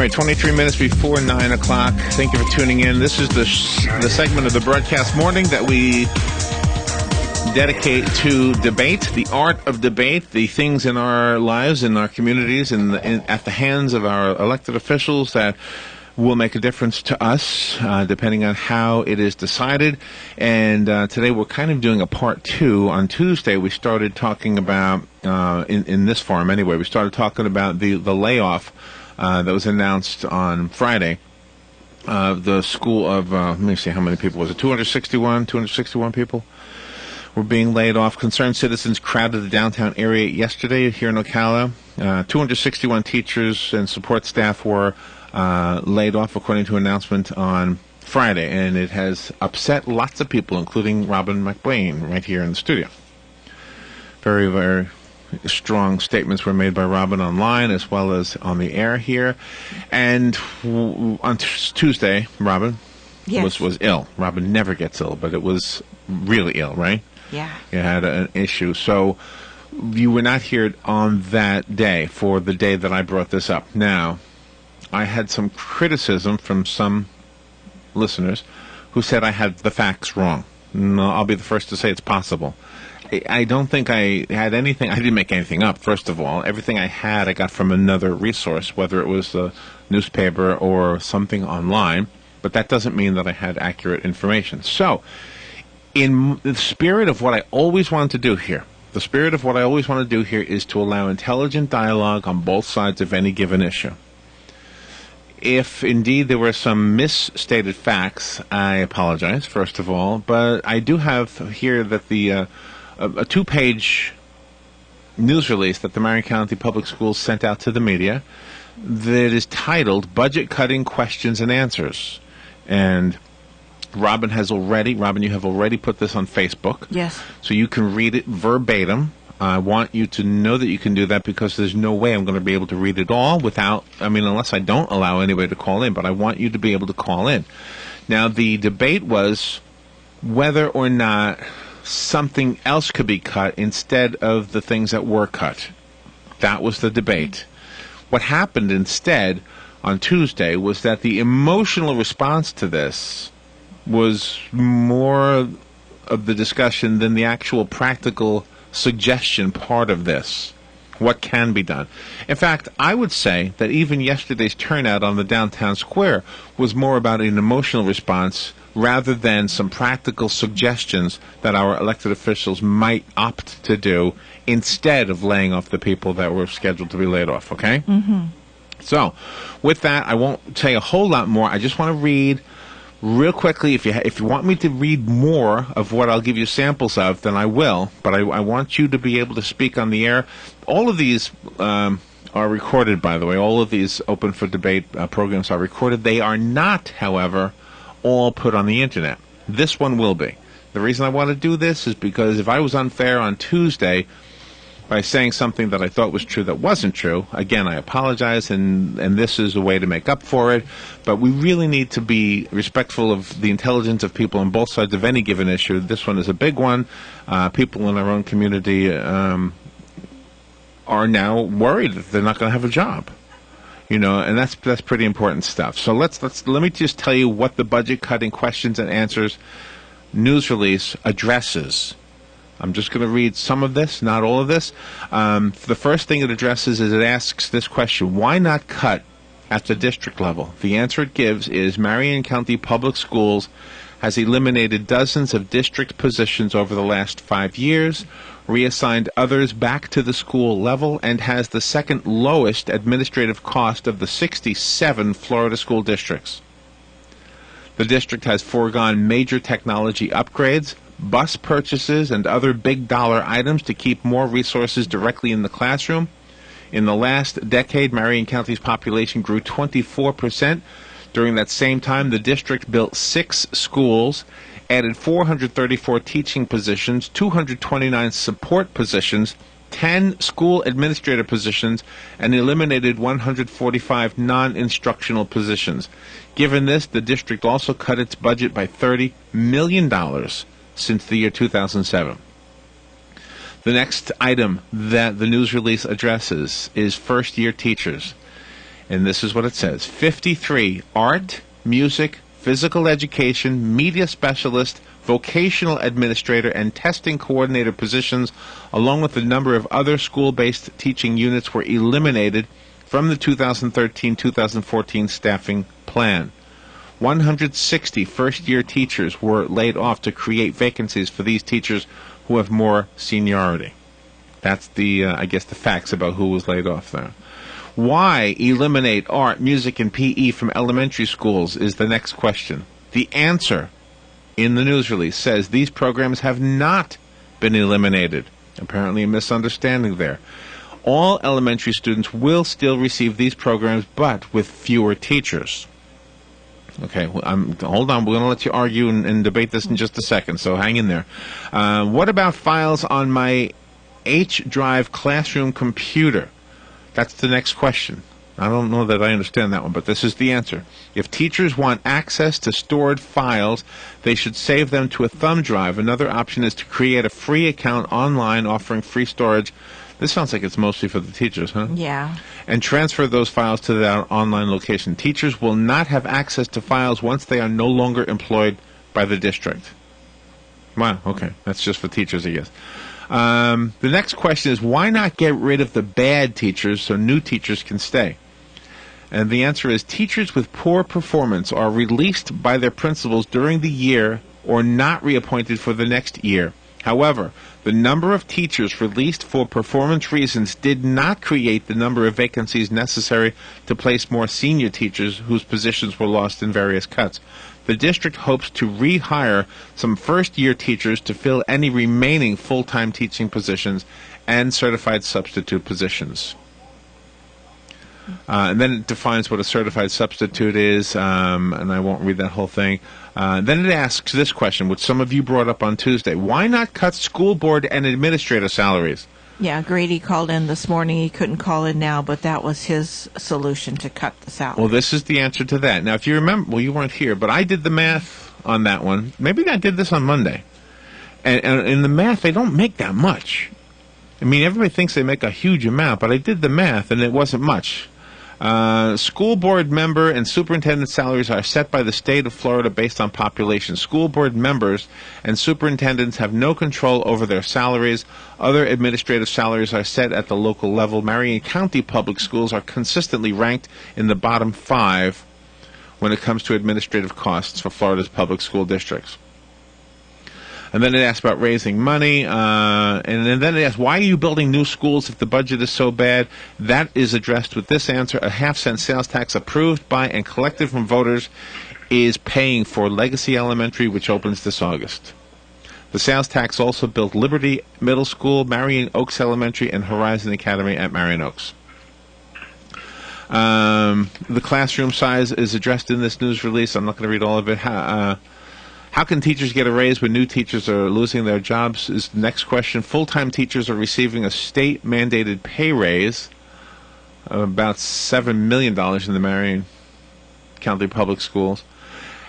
right, 23 minutes before 9 o'clock. Thank you for tuning in. This is the segment of the broadcast morning that we dedicate to debate, the art of debate, the things in our lives, in our communities, at the hands of our elected officials that will make a difference to us, depending on how it is decided. And today we're kind of doing a part two. On Tuesday, we started talking about, in this forum anyway, we started talking about the layoff that was announced on Friday. The school of, let me see, how many people was it? 261 people were being laid off. Concerned citizens crowded the downtown area yesterday here in Ocala. 261 teachers and support staff were laid off, according to an announcement on Friday, and it has upset lots of people, including Robin McBain, right here in the studio. Very, very strong statements were made by Robin online as well as on the air here. And on Tuesday, Robin was ill. Robin never gets ill, but it was really ill, right? Yeah. You had an issue. So you were not here on that day, for the day that I brought this up. Now, I had some criticism from some listeners who said I had the facts wrong. No, I'll be the first to say it's possible. I don't think I had anything. I didn't make anything up, first of all. Everything I had, I got from another resource, whether it was a newspaper or something online. But that doesn't mean that I had accurate information. So, in the spirit of what I always wanted to do here, is to allow intelligent dialogue on both sides of any given issue. If indeed there were some misstated facts, I apologize, first of all. But I do have here that a two-page news release that the Marion County Public Schools sent out to the media that is titled Budget Cutting Questions and Answers. And Robin, you have already put this on Facebook. Yes. So you can read it verbatim. I want you to know that you can do that, because there's no way I'm going to be able to read it all unless I don't allow anybody to call in, but I want you to be able to call in. Now, the debate was whether or not something else could be cut instead of the things that were cut. That was the debate. What happened instead on Tuesday was that the emotional response to this was more of the discussion than the actual practical suggestion part of this. What can be done? In fact, I would say that even yesterday's turnout on the downtown square was more about an emotional response rather than some practical suggestions that our elected officials might opt to do instead of laying off the people that were scheduled to be laid off, okay? Mm-hmm. So, with that, I won't say a whole lot more. I just want to read real quickly. If you want me to read more of what I'll give you samples of, then I will. But I want you to be able to speak on the air. All of these are recorded, by the way. All of these Open for Debate programs are recorded. They are not, however, all put on the Internet. This one will be. The reason I want to do this is because if I was unfair on Tuesday by saying something that I thought was true that wasn't true, again, I apologize, and this is a way to make up for it. But we really need to be respectful of the intelligence of people on both sides of any given issue. This one is a big one. People in our own community are now worried that they're not going to have a job. And that's pretty important stuff. So let me just tell you what the Budget Cutting Questions and Answers news release addresses. I'm just going to read some of this, not all of this. The first thing it addresses is it asks this question: why not cut at the district level? The answer it gives is Marion County Public Schools has eliminated dozens of district positions over the last 5 years, reassigned others back to the school level, and has the second lowest administrative cost of the 67 Florida school districts. The district has foregone major technology upgrades, bus purchases, and other big-dollar items to keep more resources directly in the classroom. In the last decade, Marion County's population grew 24%. During that same time, the district built 6 schools, added 434 teaching positions, 229 support positions, 10 school administrator positions, and eliminated 145 non-instructional positions. Given this, the district also cut its budget by $30 million since the year 2007. The next item that the news release addresses is first-year teachers. And this is what it says. 53 art, music, physical education, media specialist, vocational administrator, and testing coordinator positions, along with a number of other school-based teaching units, were eliminated from the 2013-2014 staffing plan. 160 first-year teachers were laid off to create vacancies for these teachers who have more seniority. That's the, I guess, the facts about who was laid off there. Why eliminate art, music, and PE from elementary schools is the next question. The answer in the news release says these programs have not been eliminated. Apparently a misunderstanding there. All elementary students will still receive these programs, but with fewer teachers. Okay, well, hold on. We're going to let you argue and debate this in just a second, so hang in there. What about files on my H drive classroom computer? That's the next question. I don't know that I understand that one, but this is the answer. If teachers want access to stored files, they should save them to a thumb drive. Another option is to create a free account online offering free storage. This sounds like it's mostly for the teachers, huh? Yeah. And transfer those files to their online location. Teachers will not have access to files once they are no longer employed by the district. Wow, okay. That's just for teachers, I guess. The next question is, why not get rid of the bad teachers so new teachers can stay? And the answer is, teachers with poor performance are released by their principals during the year or not reappointed for the next year. However, the number of teachers released for performance reasons did not create the number of vacancies necessary to place more senior teachers whose positions were lost in various cuts. The district hopes to rehire some first-year teachers to fill any remaining full-time teaching positions and certified substitute positions. And then it defines what a certified substitute is, and I won't read that whole thing. Then it asks this question, which some of you brought up on Tuesday. Why not cut school board and administrator salaries? Yeah, Grady called in this morning. He couldn't call in now, but that was his solution to cut the salary. Well, this is the answer to that. Now, if you remember, well, you weren't here, but I did the math on that one. Maybe I did this on Monday. And in the math, they don't make that much. I mean, everybody thinks they make a huge amount, but I did the math, and it wasn't much. School board member and superintendent salaries are set by the state of Florida based on population. School board members and superintendents have no control over their salaries. Other administrative salaries are set at the local level. Marion County Public Schools are consistently ranked in the bottom 5 when it comes to administrative costs for Florida's public school districts. And then it asks about raising money, and then it asks, why are you building new schools if the budget is so bad? That is addressed with this answer. A half-cent sales tax approved by and collected from voters is paying for Legacy Elementary, which opens this August. The sales tax also built Liberty Middle School, Marion Oaks Elementary, and Horizon Academy at Marion Oaks. The classroom size is addressed in this news release. I'm not going to read all of it. How can teachers get a raise when new teachers are losing their jobs is the next question. Full-time teachers are receiving a state-mandated pay raise of about $7 million in the Marion County Public Schools.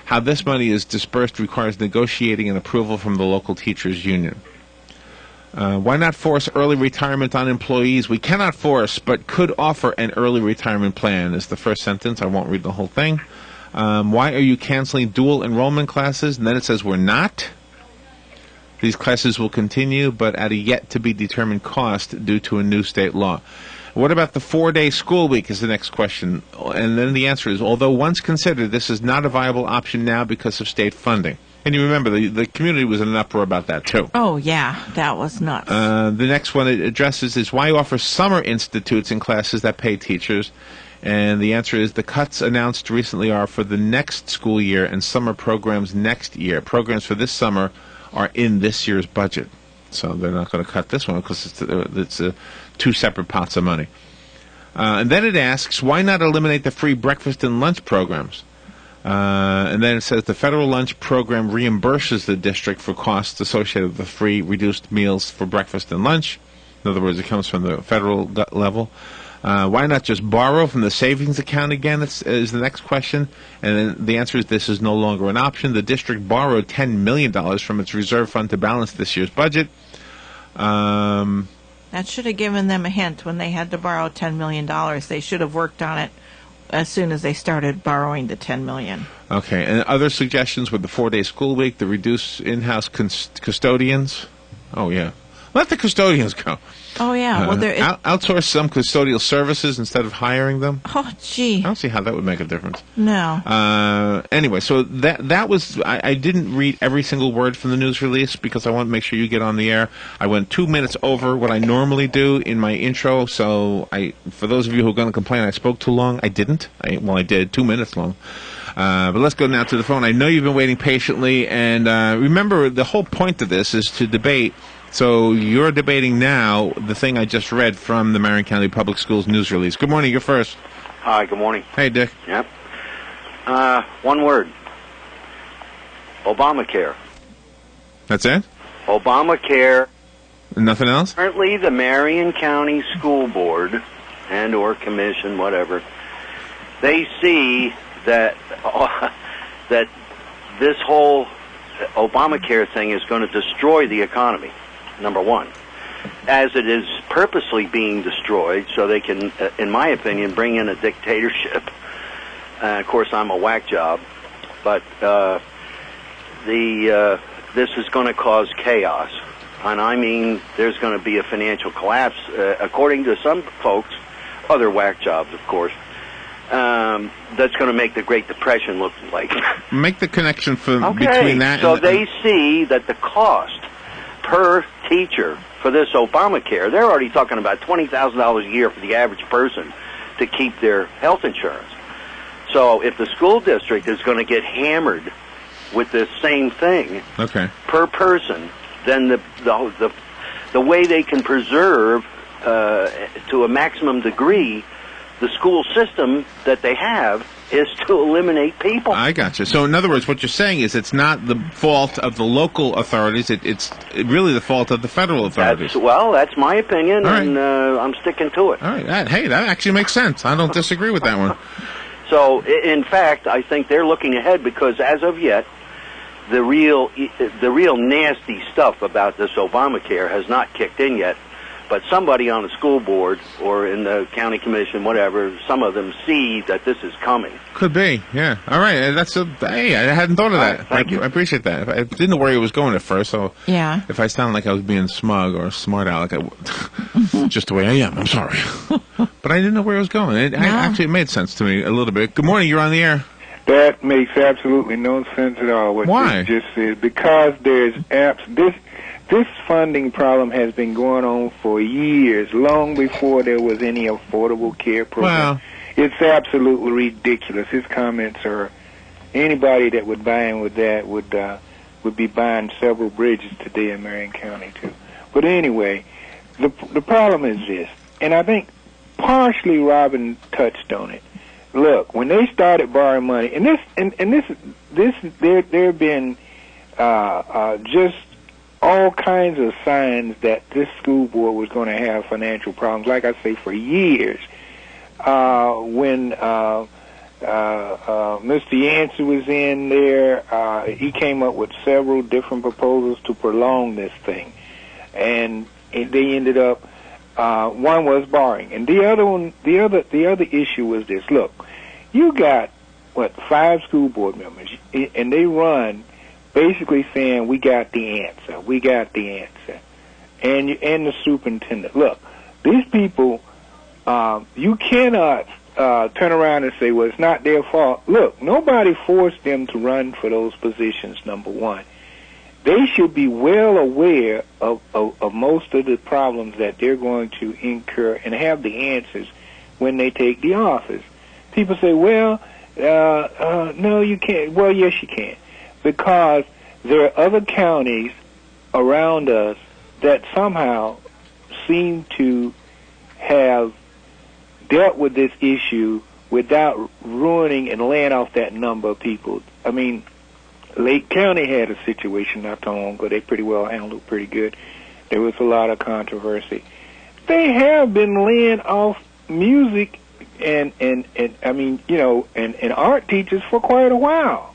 How this money is dispersed requires negotiating and approval from the local teachers' union. Why not force early retirement on employees? We cannot force, but could offer an early retirement plan is the first sentence. I won't read the whole thing. Why are you canceling dual enrollment classes? And then it says we're not. These classes will continue, but at a yet-to-be-determined cost due to a new state law. What about the 4-day school week is the next question. And then the answer is, although once considered, this is not a viable option now because of state funding. And you remember, the community was in an uproar about that, too. Oh, yeah, that was nuts. The next one it addresses is why offer summer institutes and classes that pay teachers. And the answer is the cuts announced recently are for the next school year and summer programs next year. Programs for this summer are in this year's budget. So they're not going to cut this one because it's two separate pots of money. And then it asks, why not eliminate the free breakfast and lunch programs? And then it says the federal lunch program reimburses the district for costs associated with the free reduced meals for breakfast and lunch. In other words, it comes from the federal level. Why not just borrow from the savings account again is the next question. And then the answer is this is no longer an option. The district borrowed $10 million from its reserve fund to balance this year's budget. That should have given them a hint when they had to borrow $10 million. They should have worked on it as soon as they started borrowing the $10 million. Okay, and other suggestions with the 4-day school week, the reduced in-house custodians? Oh, yeah. Let the custodians go. Oh, yeah. Well, outsource some custodial services instead of hiring them. Oh, gee. I don't see how that would make a difference. No. Anyway, so that was... I didn't read every single word from the news release because I want to make sure you get on the air. I went 2 minutes over what I normally do in my intro, so for those of you who are going to complain I spoke too long, I didn't. I did, 2 minutes long. But let's go now to the phone. I know you've been waiting patiently, and remember, the whole point of this is to debate. So you're debating now the thing I just read from the Marion County Public Schools news release. Good morning. You're first. Hi. Good morning. Hey, Dick. Yep. One word. Obamacare. That's it? Obamacare. Nothing else? Currently, the Marion County School Board and or Commission, whatever, they see that that this whole Obamacare thing is going to destroy the economy. Number one, as it is purposely being destroyed so they can, in my opinion, bring in a dictatorship. Of course, I'm a whack job, but this is going to cause chaos. And I mean, there's going to be a financial collapse, according to some folks, other whack jobs, of course, that's going to make the Great Depression look like. Make the connection between that so and... they see that the cost per teacher for this Obamacare, they're already talking about $20,000 a year for the average person to keep their health insurance. So if the school district is going to get hammered with this same thing per person, then the way they can preserve to a maximum degree the school system that they have is to eliminate people. I got you. So in other words, what you're saying is it's not the fault of the local authorities, it's really the fault of the federal authorities. That's my opinion, right. And I'm sticking to it. All right. That actually makes sense. I don't disagree with that one. So, in fact, I think they're looking ahead because as of yet, the real nasty stuff about this Obamacare has not kicked in yet. But somebody on the school board or in the county commission, whatever, some of them see that this is coming. Could be, yeah. All right, hey, I hadn't thought of that. Right, thank you. I appreciate that. I didn't know where he was going at first, so yeah. If I sound like I was being smug or smart aleck, just the way I am, I'm sorry. But I didn't know where he was going. It made sense to me a little bit. Good morning, you're on the air. That makes absolutely no sense at all. Why? What you just said. Because there's this funding problem has been going on for years, long before there was any affordable care program. Wow. It's absolutely ridiculous. His comments are, anybody that would buy in with that would be buying several bridges today in Marion County too. But anyway, the problem is this, and I think partially Robin touched on it. Look, when they started borrowing money, there have been just all kinds of signs that this school board was going to have financial problems. Like I say, for years, when Mr. Yancey was in there, he came up with several different proposals to prolong this thing, and they ended up. One was borrowing, and the other issue was this. Look, you got 5 school board members, and they run basically saying we got the answer, and the superintendent. Look, these people, you cannot turn around and say, well, it's not their fault. Look, nobody forced them to run for those positions. Number one, they should be well aware of most of the problems that they're going to incur and have the answers when they take the office. People say, well, no, you can't. Well, yes, you can. Because there are other counties around us that somehow seem to have dealt with this issue without ruining and laying off that number of people. I mean, Lake County had a situation not too long ago. They pretty well handled it pretty good. There was a lot of controversy. They have been laying off music and I mean, and art teachers for quite a while.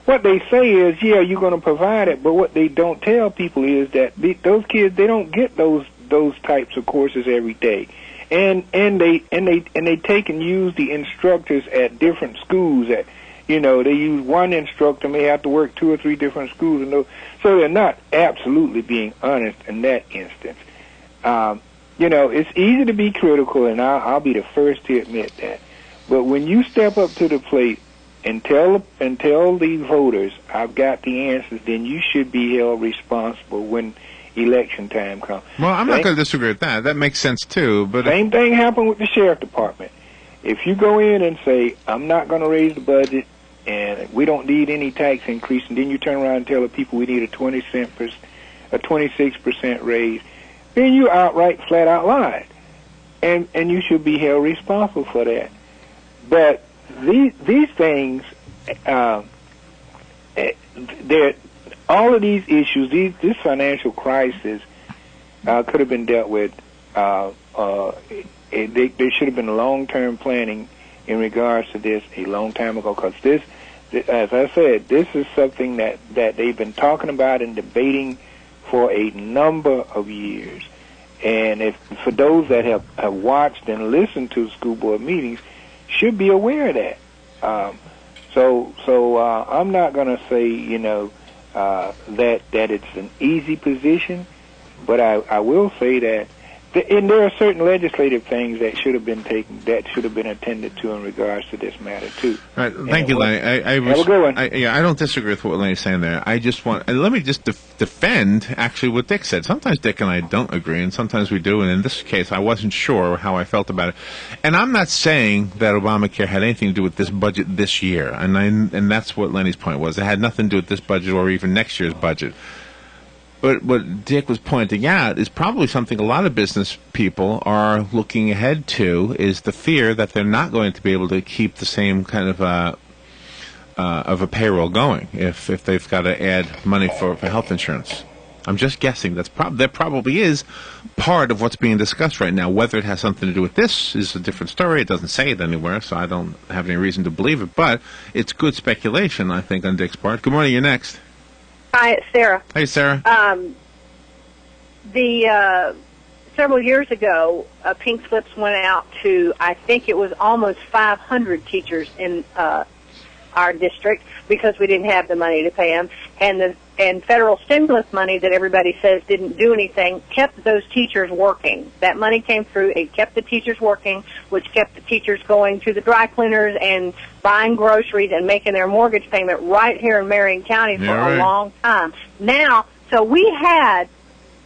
What they say is, yeah, you're going to provide it, but what they don't tell people is that those kids, they don't get those types of courses every day. and they take and use the instructors at different schools. At they use one instructor may have to work 2 or 3 different schools, and so they're not absolutely being honest in that instance. It's easy to be critical, and I'll be the first to admit that. But when you step up to the plate and tell the voters, I've got the answers, then you should be held responsible when election time comes. Well, I'm not going to disagree with that. That makes sense, too. But same thing happened with the sheriff department. If you go in and say, I'm not going to raise the budget, and we don't need any tax increase, and then you turn around and tell the people we need a 26% raise, then you outright, flat out lied. And you should be held responsible for that. But these things, all of these issues, this financial crisis could have been dealt with. There should have been long-term planning in regards to this a long time ago, because this, as I said, this is something that they've been talking about and debating for a number of years. And for those that have watched and listened to school board meetings, should be aware of that. So I'm not going to say, that it's an easy position, but I will say that, and there are certain legislative things that should have been attended to in regards to this matter too. All right, thank you, Lenny. Have a good one. I don't disagree with what Lenny's saying there. I just let me just defend actually what Dick said. Sometimes Dick and I don't agree, and sometimes we do. And in this case, I wasn't sure how I felt about it. And I'm not saying that Obamacare had anything to do with this budget this year, and that's what Lenny's point was. It had nothing to do with this budget or even next year's budget. But what Dick was pointing out is probably something a lot of business people are looking ahead to, is the fear that they're not going to be able to keep the same kind of a payroll going if they've got to add money for health insurance. I'm just guessing that probably is part of what's being discussed right now. Whether it has something to do with this is a different story. It doesn't say it anywhere, so I don't have any reason to believe it. But it's good speculation, I think, on Dick's part. Good morning. You're next. Hi, it's Sarah. Hey, Sarah. Several years ago, pink slips went out to, I think it was almost 500 teachers in our district, because we didn't have the money to pay them, and federal stimulus money that everybody says didn't do anything kept those teachers working. That money came through, it kept the teachers working, which kept the teachers going to the dry cleaners and buying groceries and making their mortgage payment right here in Marion County for a long time. Now, so we had,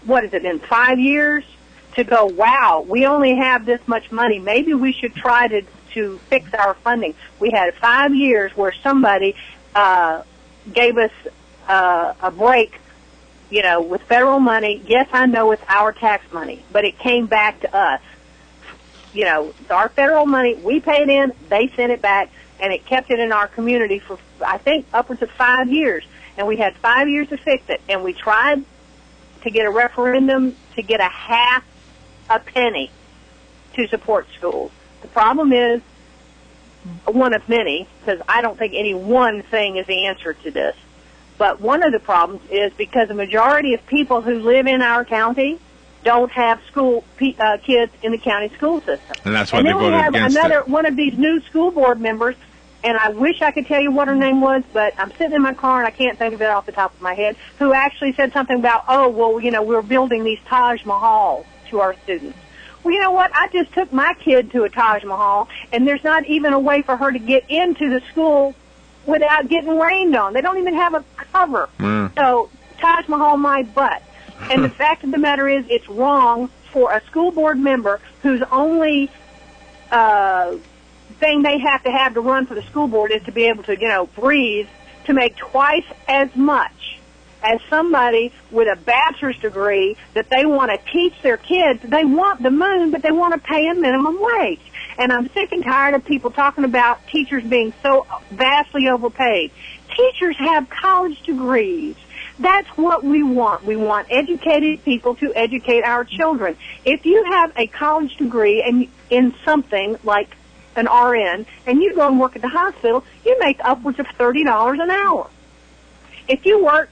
in 5 years to go, wow, we only have this much money. Maybe we should try to fix our funding. We had 5 years where somebody gave us a break, with federal money. Yes, I know it's our tax money, but it came back to us. Our federal money, we paid in, they sent it back, and it kept it in our community for, I think, upwards of 5 years. And we had 5 years to fix it, and we tried to get a referendum to get a half a penny to support schools. The problem is one of many, because I don't think any one thing is the answer to this. But one of the problems is because the majority of people who live in our county don't have school kids in the county school system. And that's why they voted against it. And then we have another one of these new school board members, and I wish I could tell you what her name was, but I'm sitting in my car and I can't think of it off the top of my head, who actually said something about, we're building these Taj Mahals to our students. Well, you know what? I just took my kid to a Taj Mahal, and there's not even a way for her to get into the school without getting rained on. They don't even have a cover. So, Taj Mahal, my butt. And the fact of the matter is, it's wrong for a school board member whose only thing they have to run for the school board is to be able to, breathe, to make twice as much as somebody with a bachelor's degree that they want to teach their kids. They want the moon, but they want to pay a minimum wage. And I'm sick and tired of people talking about teachers being so vastly overpaid. Teachers have college degrees. That's what we want. We want educated people to educate our children. If you have a college degree and in something like an RN, and you go and work at the hospital, you make upwards of $30 an hour. If you work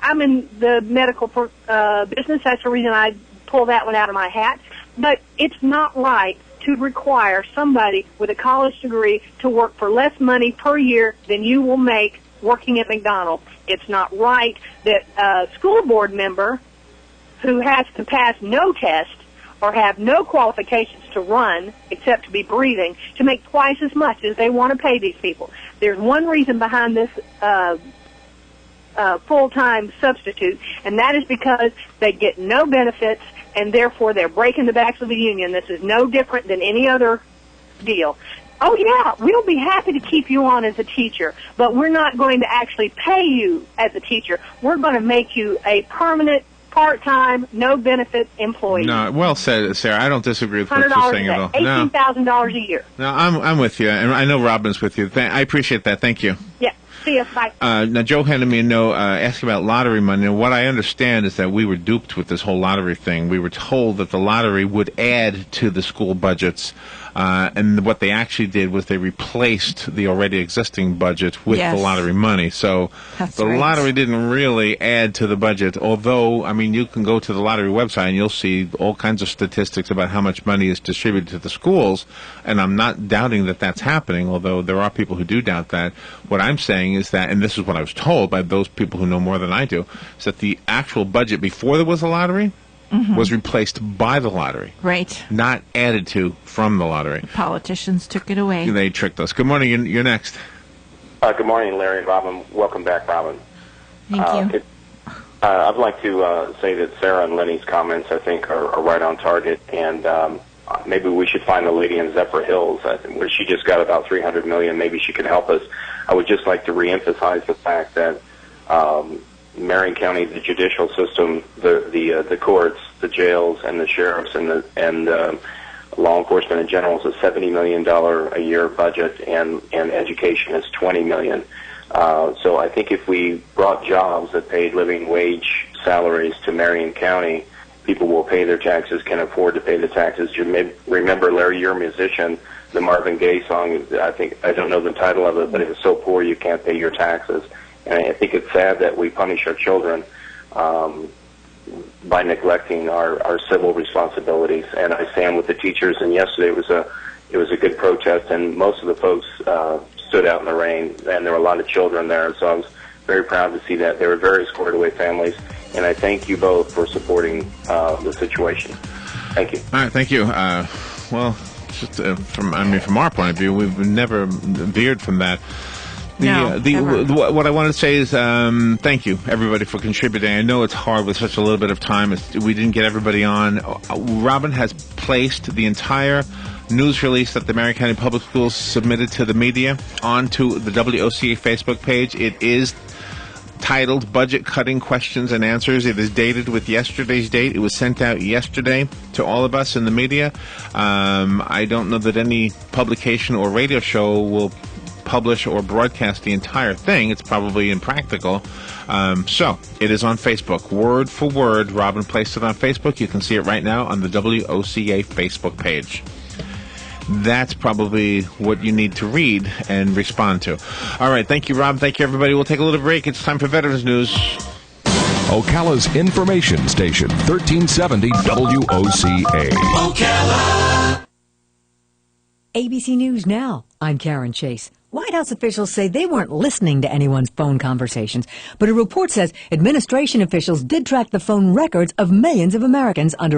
I'm in the medical business. That's the reason I pull that one out of my hat. But it's not right to require somebody with a college degree to work for less money per year than you will make working at McDonald's. It's not right that a school board member who has to pass no test or have no qualifications to run except to be breathing to make twice as much as they want to pay these people. There's one reason behind this full-time substitute, and that is because they get no benefits, and therefore they're breaking the backs of the union. This is no different than any other deal. Oh, yeah, we'll be happy to keep you on as a teacher, but we're not going to actually pay you as a teacher. We're going to make you a permanent, part-time, no-benefit employee. No, well said, Sarah. I don't disagree with what you're saying at all. $18,000 a year. No, I'm with you, and I know Robin's with you. I appreciate that. Thank you. Yeah. See you. Bye. Now, Joe handed me a note asking about lottery money. And what I understand is that we were duped with this whole lottery thing. We were told that the lottery would add to the school budgets. And what they actually did was they replaced the already existing budget with the lottery money. So the lottery didn't really add to the budget, although, I mean, you can go to the lottery website and you'll see all kinds of statistics about how much money is distributed to the schools, and I'm not doubting that that's happening, although there are people who do doubt that. What I'm saying is that, and this is what I was told by those people who know more than I do, is that the actual budget before there was a lottery was replaced by the lottery. Right. Not added to from the lottery. The politicians took it away. They tricked us. Good morning. You're next. Good morning, Larry and Robin. Welcome back, Robin. Thank you. I'd like to say that Sarah and Lenny's comments, I think, are right on target, and maybe we should find the lady in Zephyr Hills where she just got about $300 million. Maybe she could help us. I would just like to reemphasize the fact that Marion County, the judicial system, the courts, the jails, and the sheriffs, and law enforcement in general is a $70 million a year budget, and education is $20 million. So I think if we brought jobs that paid living wage salaries to Marion County, people will pay their taxes, can afford to pay the taxes. You may remember, Larry, you're a musician. The Marvin Gaye song, I don't know the title of it, but it was so poor you can't pay your taxes. And I think it's sad that we punish our children by neglecting our civil responsibilities. And I stand with the teachers. And yesterday it was a good protest, and most of the folks stood out in the rain, and there were a lot of children there. So I was very proud to see that. They were very squared away families, and I thank you both for supporting the situation. Thank you. All right, thank you. Well, just from our point of view, we've never veered from that. What I wanted to say is thank you, everybody, for contributing. I know it's hard with such a little bit of time. We didn't get everybody on. Robin has placed the entire news release that the Marion County Public Schools submitted to the media onto the WOCA Facebook page. It is titled Budget Cutting Questions and Answers. It is dated with yesterday's date. It was sent out yesterday to all of us in the media. I don't know that any publication or radio show will publish or broadcast the entire thing. It's probably impractical. So it is on Facebook, word for word. Robin placed it on Facebook. You can see it right now on the WOCA Facebook page. That's probably what you need to read and respond to. All right. Thank you, Rob. Thank you, everybody. We'll take a little break. It's time for Veterans News. Ocala's information station, 1370 WOCA. Ocala. ABC News Now. I'm Karen Chase. White House officials say they weren't listening to anyone's phone conversations, but a report says administration officials did track the phone records of millions of Americans under